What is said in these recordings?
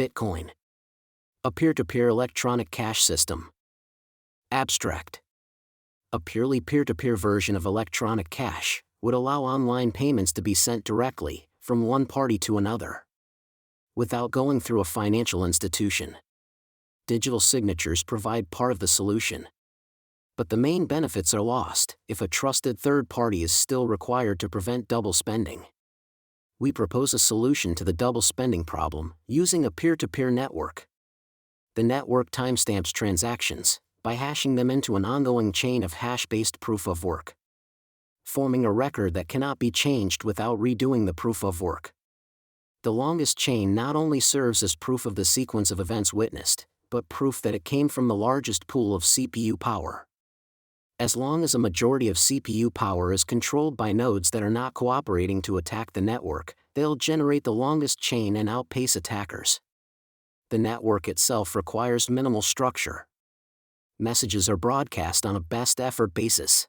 Bitcoin. A peer-to-peer electronic cash system. Abstract. A purely peer-to-peer version of electronic cash would allow online payments to be sent directly from one party to another, without going through a financial institution. Digital signatures provide part of the solution. But the main benefits are lost if a trusted third party is still required to prevent double spending. We propose a solution to the double spending problem using a peer-to-peer network. The network timestamps transactions by hashing them into an ongoing chain of hash-based proof of work, forming a record that cannot be changed without redoing the proof of work. The longest chain not only serves as proof of the sequence of events witnessed, but proof that it came from the largest pool of CPU power. As long as a majority of CPU power is controlled by nodes that are not cooperating to attack the network, they'll generate the longest chain and outpace attackers. The network itself requires minimal structure. Messages are broadcast on a best effort basis,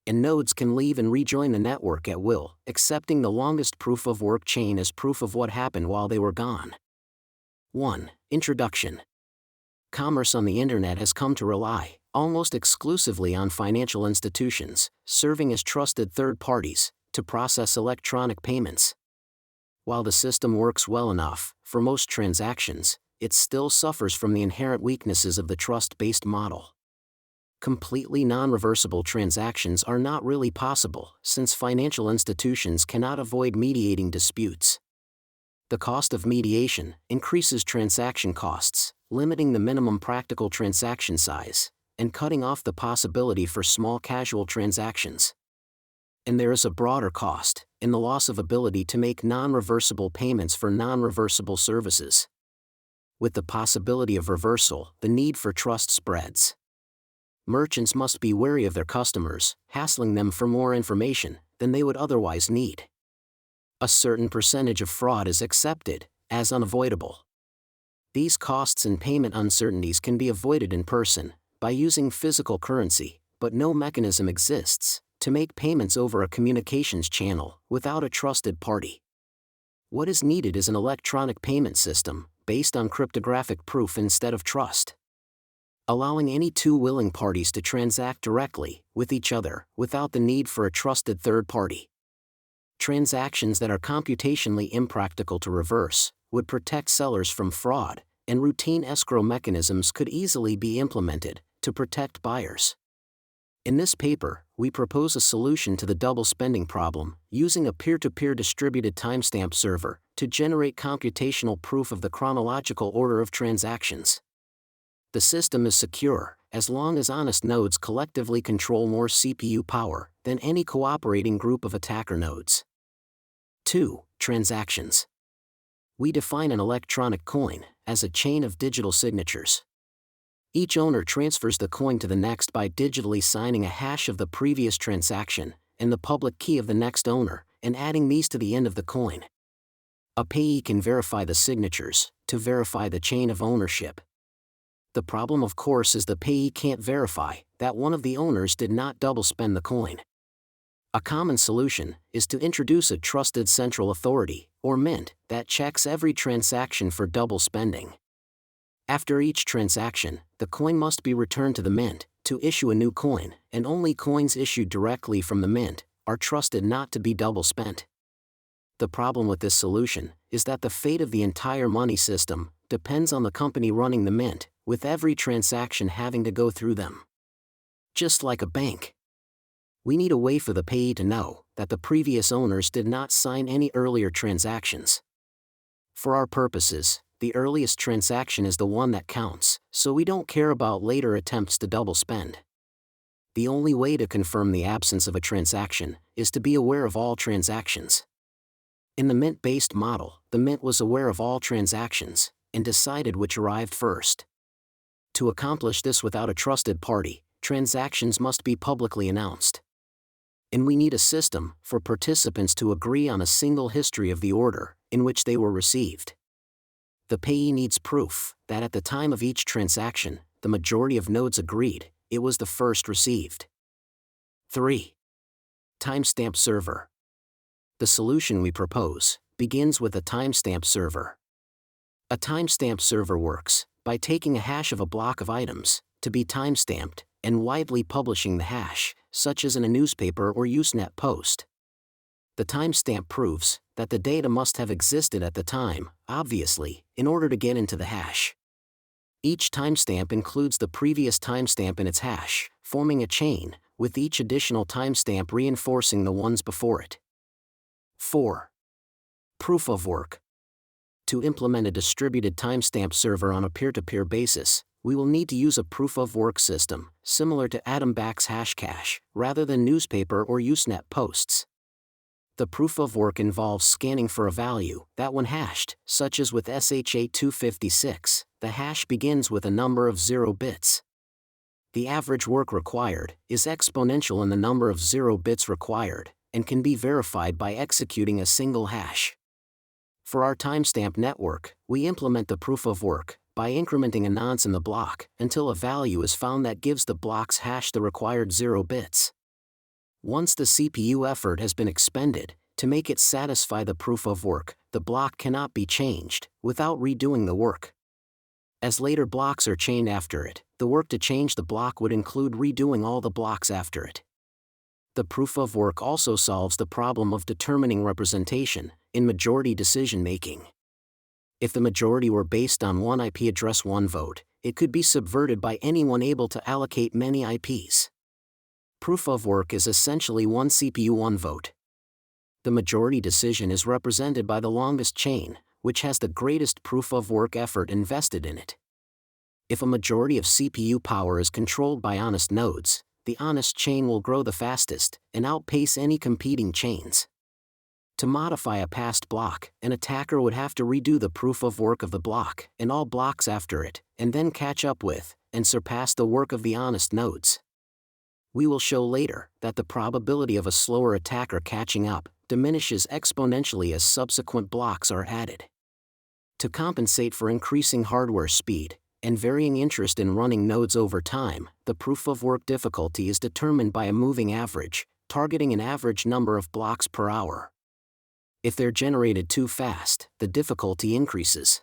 and nodes can leave and rejoin the network at will, accepting the longest proof of work chain as proof of what happened while they were gone. 1. Introduction. Commerce on the internet has come to rely almost exclusively on financial institutions, serving as trusted third parties, to process electronic payments. While the system works well enough for most transactions, it still suffers from the inherent weaknesses of the trust-based model. Completely non-reversible transactions are not really possible, since financial institutions cannot avoid mediating disputes. The cost of mediation increases transaction costs, limiting the minimum practical transaction size, and cutting off the possibility for small casual transactions. And there is a broader cost in the loss of ability to make non-reversible payments for non-reversible services. With the possibility of reversal, the need for trust spreads. Merchants must be wary of their customers, hassling them for more information than they would otherwise need. A certain percentage of fraud is accepted as unavoidable. These costs and payment uncertainties can be avoided in person by using physical currency, but no mechanism exists to make payments over a communications channel without a trusted party. What is needed is an electronic payment system based on cryptographic proof instead of trust, allowing any two willing parties to transact directly with each other without the need for a trusted third party. Transactions that are computationally impractical to reverse would protect sellers from fraud, and routine escrow mechanisms could easily be implemented to protect buyers. In this paper, we propose a solution to the double spending problem using a peer-to-peer distributed timestamp server to generate computational proof of the chronological order of transactions. The system is secure as long as honest nodes collectively control more CPU power than any cooperating group of attacker nodes. 2. Transactions. We define an electronic coin as a chain of digital signatures. Each owner transfers the coin to the next by digitally signing a hash of the previous transaction and the public key of the next owner, and adding these to the end of the coin. A payee can verify the signatures to verify the chain of ownership. The problem, of course, is the payee can't verify that one of the owners did not double spend the coin. A common solution is to introduce a trusted central authority, or mint, that checks every transaction for double spending. After each transaction, the coin must be returned to the mint to issue a new coin, and only coins issued directly from the mint are trusted not to be double spent. The problem with this solution is that the fate of the entire money system depends on the company running the mint, with every transaction having to go through them. Just like a bank. We need a way for the payee to know that the previous owners did not sign any earlier transactions. For our purposes, the earliest transaction is the one that counts, so we don't care about later attempts to double spend. The only way to confirm the absence of a transaction is to be aware of all transactions. In the mint-based model, the mint was aware of all transactions and decided which arrived first. To accomplish this without a trusted party, transactions must be publicly announced. And we need a system for participants to agree on a single history of the order in which they were received. The payee needs proof that at the time of each transaction, the majority of nodes agreed it was the first received. 3. Timestamp server. The solution we propose begins with a timestamp server. A timestamp server works by taking a hash of a block of items to be timestamped and widely publishing the hash, such as in a newspaper or Usenet post. The timestamp proves that the data must have existed at the time, obviously, in order to get into the hash. Each timestamp includes the previous timestamp in its hash, forming a chain, with each additional timestamp reinforcing the ones before it. 4. Proof of work. To implement a distributed timestamp server on a peer-to-peer basis, we will need to use a proof-of-work system, similar to Atomback's Hashcash, rather than newspaper or Usenet posts. The proof-of-work involves scanning for a value that, when hashed, such as with SHA-256, the hash begins with a number of 0 bits. The average work required is exponential in the number of 0 bits required, and can be verified by executing a single hash. For our timestamp network, we implement the proof-of-work by incrementing a nonce in the block until a value is found that gives the block's hash the required 0 bits. Once the CPU effort has been expended to make it satisfy the proof-of-work, the block cannot be changed without redoing the work. As later blocks are chained after it, the work to change the block would include redoing all the blocks after it. The proof-of-work also solves the problem of determining representation in majority decision-making. If the majority were based on one IP address, one vote, it could be subverted by anyone able to allocate many IPs. Proof-of-work is essentially one CPU, one vote. The majority decision is represented by the longest chain, which has the greatest proof-of-work effort invested in it. If a majority of CPU power is controlled by honest nodes, the honest chain will grow the fastest and outpace any competing chains. To modify a passed block, an attacker would have to redo the proof-of-work of the block and all blocks after it, and then catch up with and surpass the work of the honest nodes. We will show later that the probability of a slower attacker catching up diminishes exponentially as subsequent blocks are added. To compensate for increasing hardware speed and varying interest in running nodes over time, the proof-of-work difficulty is determined by a moving average, targeting an average number of blocks per hour. If they're generated too fast, the difficulty increases.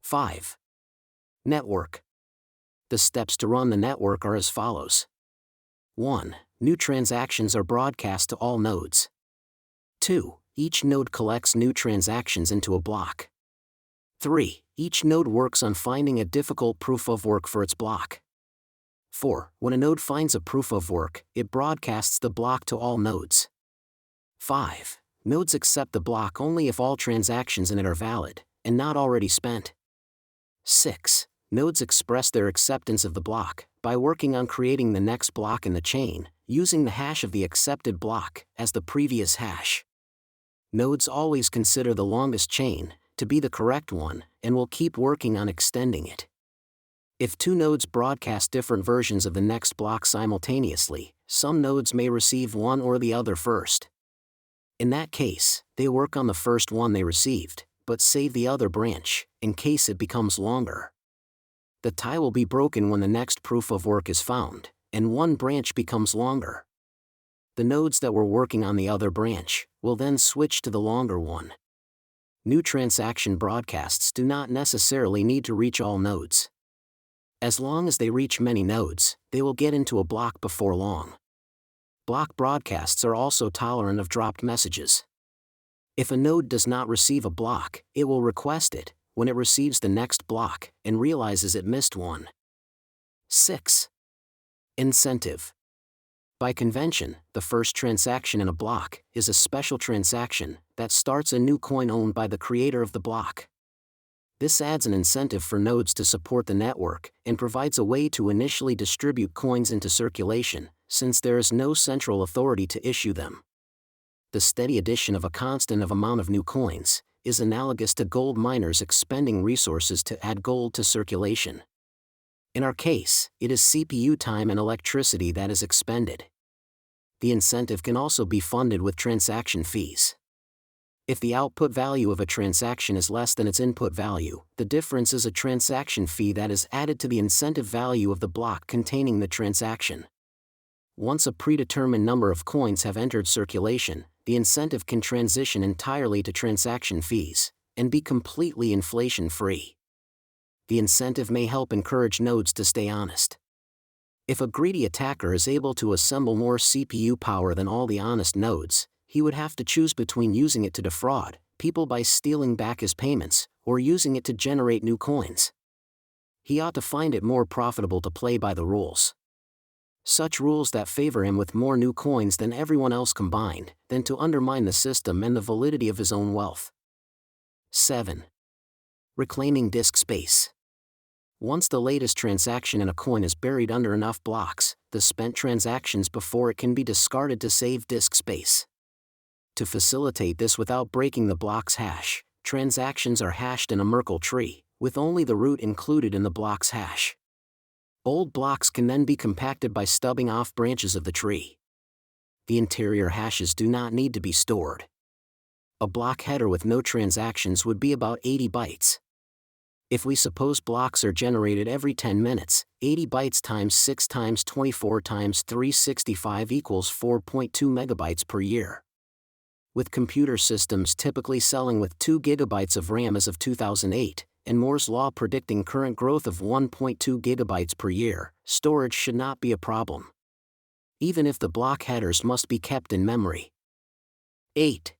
5. Network. The steps to run the network are as follows. 1. New transactions are broadcast to all nodes. 2. Each node collects new transactions into a block. 3. Each node works on finding a difficult proof-of-work for its block. 4. When a node finds a proof-of-work, it broadcasts the block to all nodes. 5. Nodes accept the block only if all transactions in it are valid, and not already spent. 6. Nodes express their acceptance of the block by working on creating the next block in the chain, using the hash of the accepted block as the previous hash. Nodes always consider the longest chain to be the correct one, and will keep working on extending it. If two nodes broadcast different versions of the next block simultaneously, some nodes may receive one or the other first. In that case, they work on the first one they received, but save the other branch, in case it becomes longer. The tie will be broken when the next proof-of-work is found, and one branch becomes longer. The nodes that were working on the other branch will then switch to the longer one. New transaction broadcasts do not necessarily need to reach all nodes. As long as they reach many nodes, they will get into a block before long. Block broadcasts are also tolerant of dropped messages. If a node does not receive a block, it will request it when it receives the next block and realizes it missed one. 6. Incentive. By convention, the first transaction in a block is a special transaction that starts a new coin owned by the creator of the block. This adds an incentive for nodes to support the network and provides a way to initially distribute coins into circulation, since there is no central authority to issue them. The steady addition of a constant amount of new coins is analogous to gold miners expending resources to add gold to circulation. In our case, it is CPU time and electricity that is expended. The incentive can also be funded with transaction fees. If the output value of a transaction is less than its input value, the difference is a transaction fee that is added to the incentive value of the block containing the transaction. Once a predetermined number of coins have entered circulation, the incentive can transition entirely to transaction fees, and be completely inflation-free. The incentive may help encourage nodes to stay honest. If a greedy attacker is able to assemble more CPU power than all the honest nodes, he would have to choose between using it to defraud people by stealing back his payments, or using it to generate new coins. He ought to find it more profitable to play by the rules. Such rules that favor him with more new coins than everyone else combined, than to undermine the system and the validity of his own wealth. 7. Reclaiming disk space. Once the latest transaction in a coin is buried under enough blocks, the spent transactions before it can be discarded to save disk space. To facilitate this without breaking the block's hash, transactions are hashed in a Merkle tree, with only the root included in the block's hash. Old blocks can then be compacted by stubbing off branches of the tree. The interior hashes do not need to be stored. A block header with no transactions would be about 80 bytes. If we suppose blocks are generated every 10 minutes, 80 bytes times 6 times 24 times 365 equals 4.2 megabytes per year. With computer systems typically selling with 2 gigabytes of RAM as of 2008, and Moore's law predicting current growth of 1.2 gigabytes per year, storage should not be a problem. Even if the block headers must be kept in memory. 8.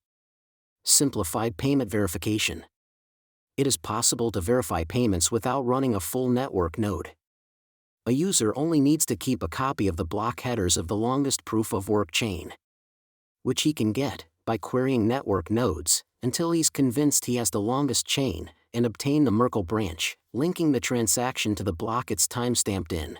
Simplified payment verification. It is possible to verify payments without running a full network node. A user only needs to keep a copy of the block headers of the longest proof of work chain, which he can get by querying network nodes until he's convinced he has the longest chain, and obtain the Merkle branch, linking the transaction to the block it's timestamped in.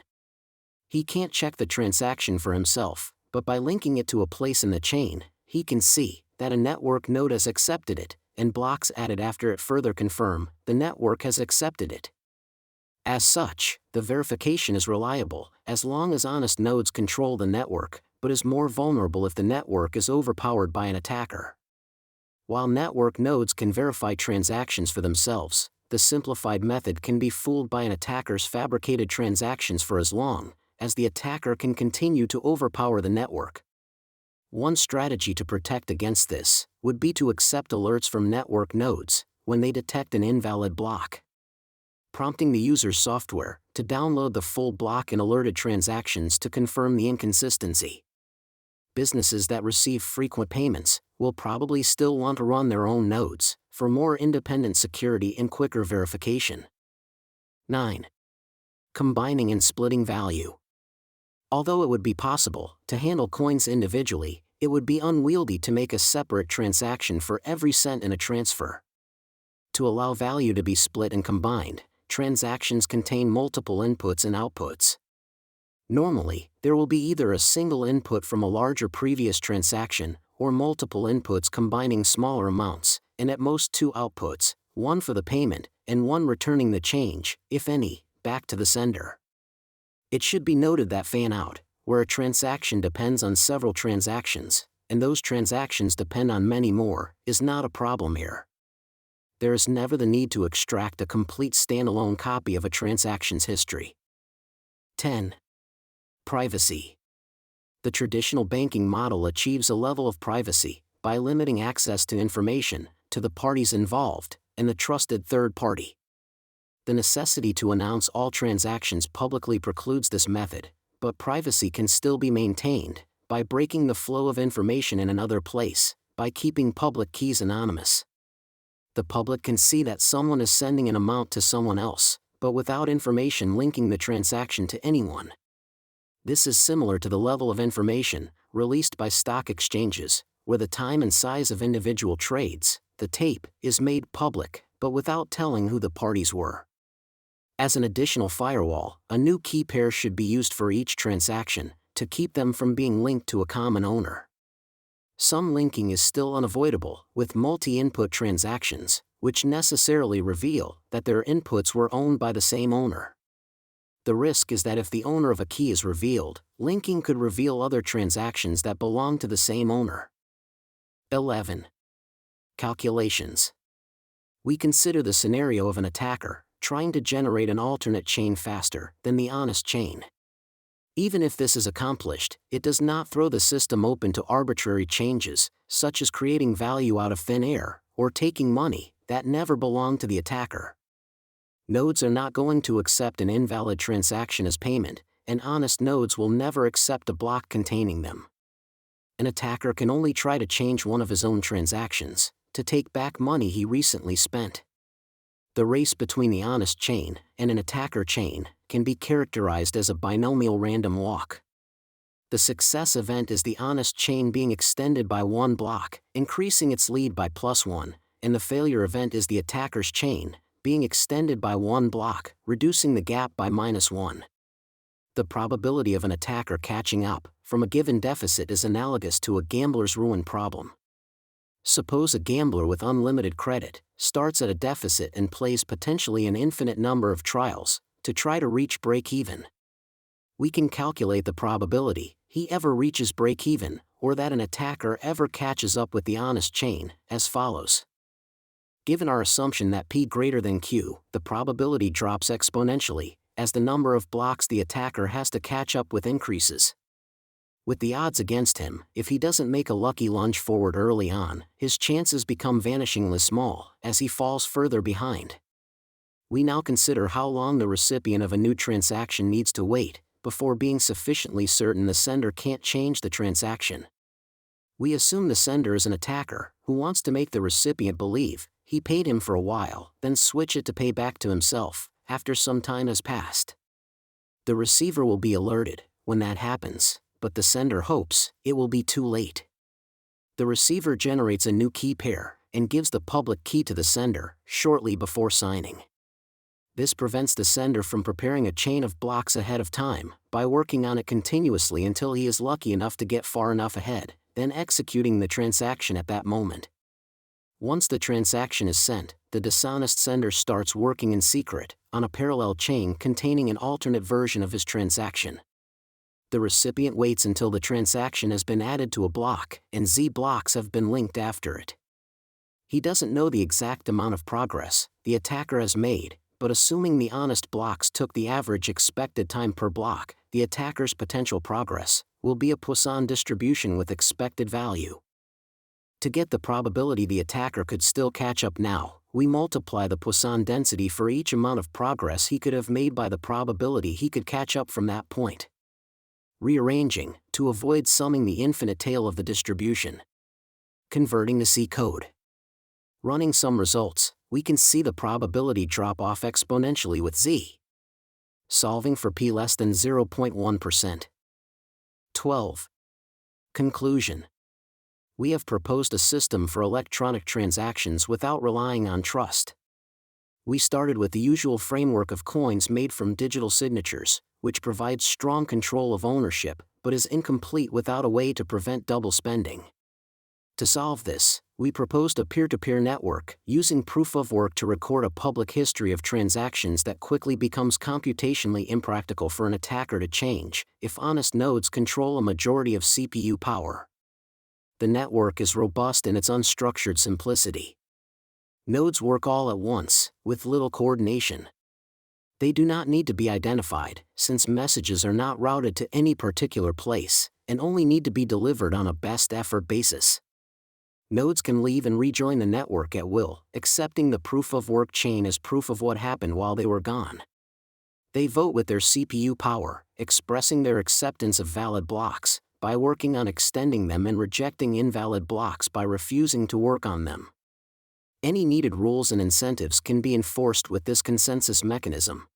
He can't check the transaction for himself, but by linking it to a place in the chain, he can see that a network node has accepted it, and blocks added after it further confirm the network has accepted it. As such, the verification is reliable as long as honest nodes control the network, but is more vulnerable if the network is overpowered by an attacker. While network nodes can verify transactions for themselves, the simplified method can be fooled by an attacker's fabricated transactions for as long as the attacker can continue to overpower the network. One strategy to protect against this would be to accept alerts from network nodes when they detect an invalid block, prompting the user's software to download the full block and alerted transactions to confirm the inconsistency. Businesses that receive frequent payments will probably still want to run their own nodes for more independent security and quicker verification. 9. Combining and splitting value. Although it would be possible to handle coins individually, it would be unwieldy to make a separate transaction for every cent in a transfer. To allow value to be split and combined, transactions contain multiple inputs and outputs. Normally, there will be either a single input from a larger previous transaction, or multiple inputs combining smaller amounts, and at most 2 outputs, one for the payment, and one returning the change, if any, back to the sender. It should be noted that fan-out, where a transaction depends on several transactions, and those transactions depend on many more, is not a problem here. There is never the need to extract a complete standalone copy of a transaction's history. 10. Privacy. The traditional banking model achieves a level of privacy by limiting access to information to the parties involved and the trusted third party. The necessity to announce all transactions publicly precludes this method, but privacy can still be maintained by breaking the flow of information in another place, by keeping public keys anonymous. The public can see that someone is sending an amount to someone else, but without information linking the transaction to anyone. This is similar to the level of information released by stock exchanges, where the time and size of individual trades, the tape, is made public, but without telling who the parties were. As an additional firewall, a new key pair should be used for each transaction, to keep them from being linked to a common owner. Some linking is still unavoidable with multi-input transactions, which necessarily reveal that their inputs were owned by the same owner. The risk is that if the owner of a key is revealed, linking could reveal other transactions that belong to the same owner. 11. Calculations. We consider the scenario of an attacker trying to generate an alternate chain faster than the honest chain. Even if this is accomplished, it does not throw the system open to arbitrary changes, such as creating value out of thin air, or taking money that never belonged to the attacker. Nodes are not going to accept an invalid transaction as payment, and honest nodes will never accept a block containing them. An attacker can only try to change one of his own transactions, to take back money he recently spent. The race between the honest chain and an attacker chain can be characterized as a binomial random walk. The success event is the honest chain being extended by one block, increasing its lead by +1, and the failure event is the attacker's chain, being extended by one block, reducing the gap by -1. The probability of an attacker catching up from a given deficit is analogous to a gambler's ruin problem. Suppose a gambler with unlimited credit starts at a deficit and plays potentially an infinite number of trials to try to reach break-even. We can calculate the probability he ever reaches break-even, or that an attacker ever catches up with the honest chain, as follows. Given our assumption that P greater than Q, the probability drops exponentially, as the number of blocks the attacker has to catch up with increases. With the odds against him, if he doesn't make a lucky lunge forward early on, his chances become vanishingly small, as he falls further behind. We now consider how long the recipient of a new transaction needs to wait, before being sufficiently certain the sender can't change the transaction. We assume the sender is an attacker, who wants to make the recipient believe he paid him for a while, then switch it to pay back to himself, after some time has passed. The receiver will be alerted when that happens, but the sender hopes it will be too late. The receiver generates a new key pair, and gives the public key to the sender, shortly before signing. This prevents the sender from preparing a chain of blocks ahead of time, by working on it continuously until he is lucky enough to get far enough ahead, then executing the transaction at that moment. Once the transaction is sent, the dishonest sender starts working in secret, on a parallel chain containing an alternate version of his transaction. The recipient waits until the transaction has been added to a block, and Z blocks have been linked after it. He doesn't know the exact amount of progress the attacker has made, but assuming the honest blocks took the average expected time per block, the attacker's potential progress will be a Poisson distribution with expected value. To get the probability the attacker could still catch up now, we multiply the Poisson density for each amount of progress he could have made by the probability he could catch up from that point. Rearranging, to avoid summing the infinite tail of the distribution. Converting to C code. Running some results, we can see the probability drop off exponentially with Z. Solving for P less than 0.1%. 12. Conclusion. We have proposed a system for electronic transactions without relying on trust. We started with the usual framework of coins made from digital signatures, which provides strong control of ownership, but is incomplete without a way to prevent double spending. To solve this, we proposed a peer-to-peer network, using proof of work to record a public history of transactions that quickly becomes computationally impractical for an attacker to change, if honest nodes control a majority of CPU power. The network is robust in its unstructured simplicity. Nodes work all at once, with little coordination. They do not need to be identified, since messages are not routed to any particular place, and only need to be delivered on a best effort basis. Nodes can leave and rejoin the network at will, accepting the proof of work chain as proof of what happened while they were gone. They vote with their CPU power, expressing their acceptance of valid blocks, by working on extending them and rejecting invalid blocks by refusing to work on them. Any needed rules and incentives can be enforced with this consensus mechanism.